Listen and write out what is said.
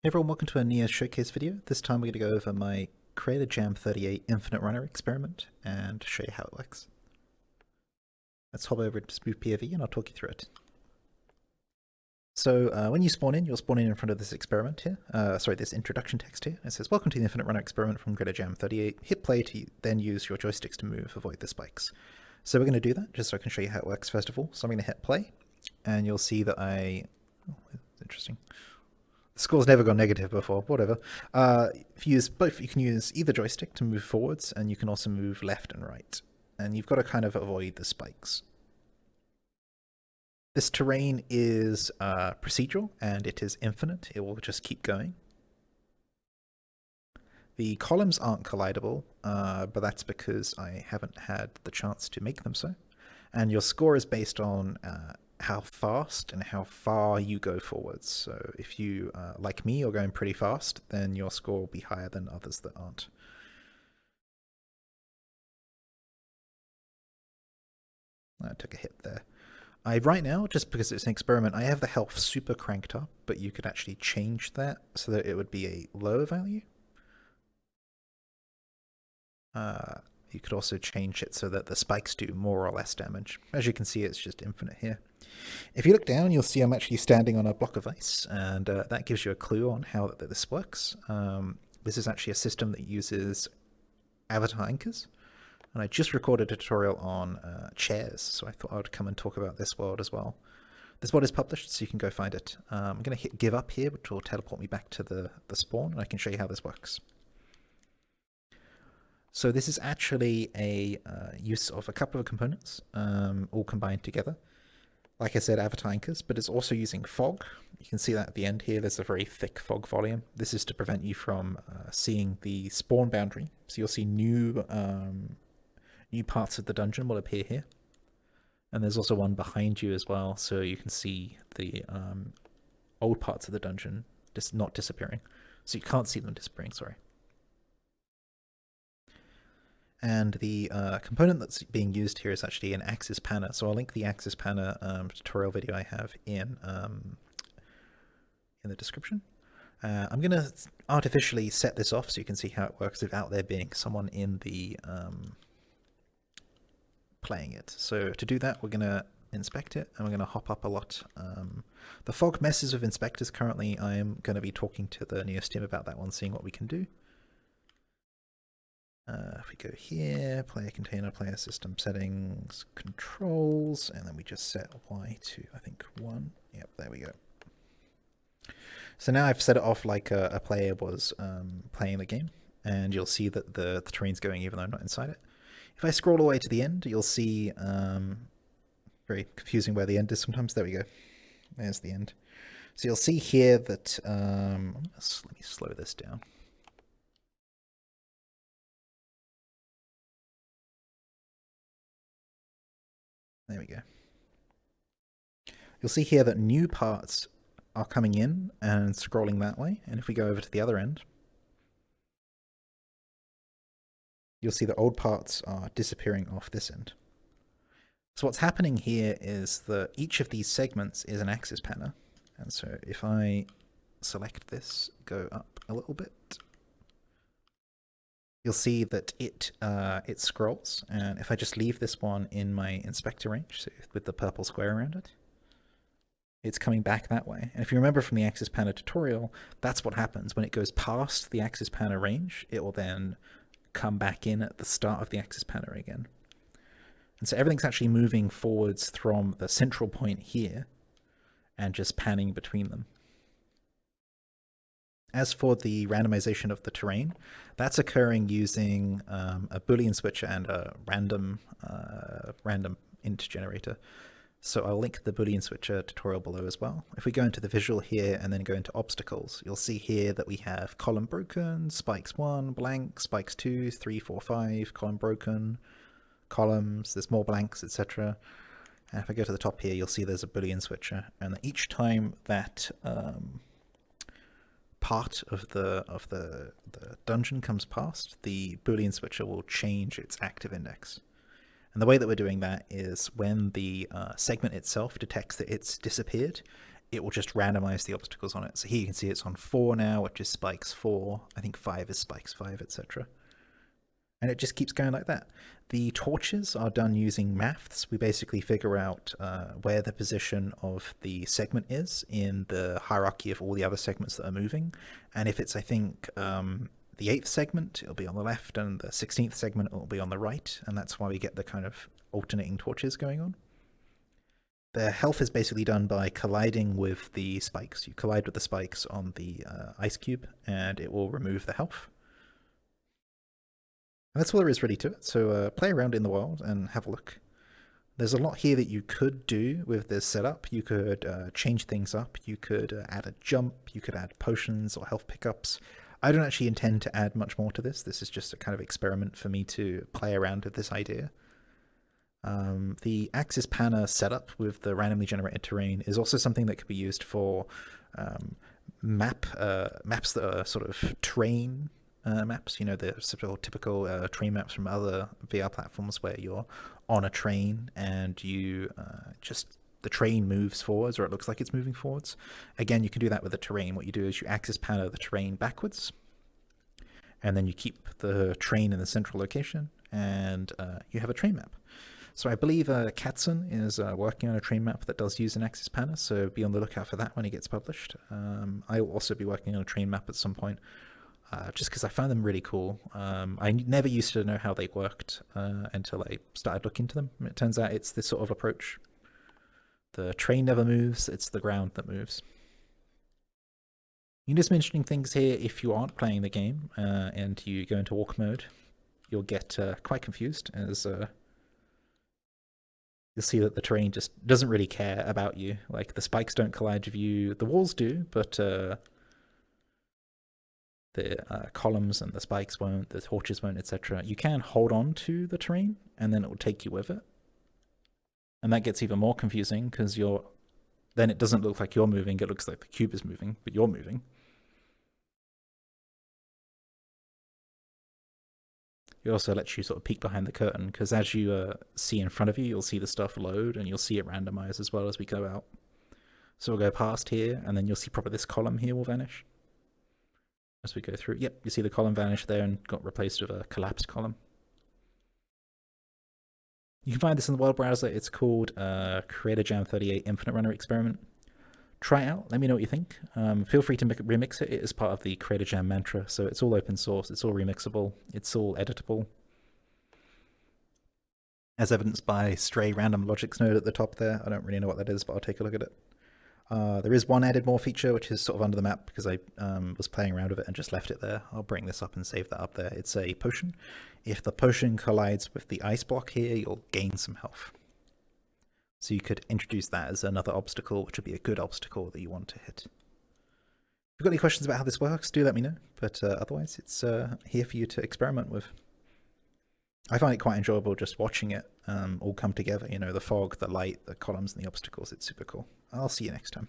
Hey everyone, welcome to a Neo Showcase video. This time we're going to go over my CJ38 Infinite Runner Experiment and show you how it works. Let's hop over to Smooth POV and I'll talk you through it. So when you spawn in, you'll spawn in front of this experiment here. This introduction text here. It says, "Welcome to the Infinite Runner Experiment from CJ38. Hit play to then use your joysticks to move, avoid the spikes." So we're going to do that just so I can show you how it works first of all. So I'm going to hit play and you'll see that it's interesting. The score's never gone negative before, whatever. If you use both, you can use either joystick to move forwards, and you can also move left and right. And you've got to kind of avoid the spikes. This terrain is procedural, and it is infinite. It will just keep going. The columns aren't collidable, but that's because I haven't had the chance to make them so. And your score is based on how fast and how far you go forwards. So if you, like me, are going pretty fast, then your score will be higher than others that aren't. I took a hit there. Right now, just because it's an experiment, I have the health super cranked up, but you could actually change that so that it would be a lower value. You could also change it so that the spikes do more or less damage. As you can see, it's just infinite here. If you look down, you'll see I'm actually standing on a block of ice, and that gives you a clue on how this works. This is actually a system that uses avatar anchors, and I just recorded a tutorial on chairs, so I thought I would come and talk about this world as well. This world is published, so you can go find it. I'm going to hit give up here, which will teleport me back to the spawn, and I can show you how this works. So this is actually a use of a couple of components, all combined together. Like I said, avatar anchors, but it's also using fog. You can see that at the end here, there's a very thick fog volume. This is to prevent you from seeing the spawn boundary. So you'll see new parts of the dungeon will appear here. And there's also one behind you as well, so you can see the old parts of the dungeon just not disappearing. So you can't see them disappearing, sorry. And the component that's being used here is actually an axis panner. So I'll link the axis panner tutorial video I have in the description. I'm going to artificially set this off so you can see how it works without there being someone in the playing it. So to do that, we're going to inspect it, and we're going to hop up a lot. The fog messes with inspectors currently. I am going to be talking to the Neos team about that one, seeing what we can do. If we go here, player container, player system settings, controls, and then we just set Y to, I think, 1. Yep, there we go. So now I've set it off like a player was playing the game, and you'll see that the terrain's going even though I'm not inside it. If I scroll all the way to the end, you'll see, very confusing where the end is sometimes. There we go. There's the end. So you'll see here that, let me slow this down. There we go. You'll see here that new parts are coming in and scrolling that way. And if we go over to the other end, you'll see the old parts are disappearing off this end. So what's happening here is that each of these segments is an axis panner. And so if I select this, go up a little bit, you'll see that it scrolls, and if I just leave this one in my inspector range, so with the purple square around it, it's coming back that way. And if you remember from the axis panner tutorial, that's what happens. When it goes past the axis panner range, it will then come back in at the start of the axis panner again. And so everything's actually moving forwards from the central point here and just panning between them. As for the randomization of the terrain, that's occurring using a Boolean switcher and a random int generator. So I'll link the Boolean switcher tutorial below as well. If we go into the visual here and then go into obstacles, you'll see here that we have column broken, spikes 1, blank, spikes 2, 3, 4, 5, column broken, columns, there's more blanks, etc. And if I go to the top here, you'll see there's a Boolean switcher, and each time that part of the dungeon comes past, the Boolean switcher will change its active index. And the way that we're doing that is when the segment itself detects that it's disappeared, it will just randomize the obstacles on it. So here you can see it's on 4 now, which is spikes 4. I think 5 is spikes 5, etc. And it just keeps going like that. The torches are done using maths. We basically figure out where the position of the segment is in the hierarchy of all the other segments that are moving. And if it's, I think, the 8th segment, it'll be on the left, and the 16th segment, it'll be on the right. And that's why we get the kind of alternating torches going on. The health is basically done by colliding with the spikes. You collide with the spikes on the ice cube, and it will remove the health. And that's all there is really to it. So play around in the world and have a look. There's a lot here that you could do with this setup. You could change things up. You could add a jump. You could add potions or health pickups. I don't actually intend to add much more to this. This is just a kind of experiment for me to play around with this idea. The Axis Panner setup with the randomly generated terrain is also something that could be used for maps that are sort of terrain maps, you know, the typical train maps from other VR platforms where you're on a train and you the train moves forwards, or it looks like it's moving forwards. Again, you can do that with the terrain. What you do is you Axis Panner the terrain backwards, and then you keep the train in the central location, and you have a train map. So I believe Katzen is working on a train map that does use an Axis Panner, so be on the lookout for that when it gets published. I will also be working on a train map at some point, just because I found them really cool. I never used to know how they worked until I started looking into them. It turns out it's this sort of approach. The train never moves, it's the ground that moves. You can do some interesting things here if you aren't playing the game and you go into walk mode. You'll get quite confused, as you'll see that the terrain just doesn't really care about you. Like, the spikes don't collide with you, the walls do, but the columns and the spikes won't, the torches won't, etc. You can hold on to the terrain, and then it will take you with it. And that gets even more confusing, because then it doesn't look like you're moving, it looks like the cube is moving, but you're moving. It also lets you sort of peek behind the curtain, because as you see in front of you, you'll see the stuff load, and you'll see it randomize as well as we go out. So we'll go past here, and then you'll see probably this column here will vanish as we go through. Yep, you see the column vanish there and got replaced with a collapsed column. You can find this in the world browser. It's called CJ38 Infinite Runner Experiment. Try it out. Let me know what you think. Feel free to remix it. It is part of the Creator Jam mantra, so it's all open source. It's all remixable. It's all editable, as evidenced by stray random logics node at the top there. I don't really know what that is, but I'll take a look at it. There is one added more feature, which is sort of under the map, because I was playing around with it and just left it there. I'll bring this up and save that up there. It's a potion. If the potion collides with the ice block here, you'll gain some health. So you could introduce that as another obstacle, which would be a good obstacle that you want to hit. If you've got any questions about how this works, do let me know. But otherwise, it's here for you to experiment with. I find it quite enjoyable just watching it all come together. You know, the fog, the light, the columns, and the obstacles. It's super cool. I'll see you next time.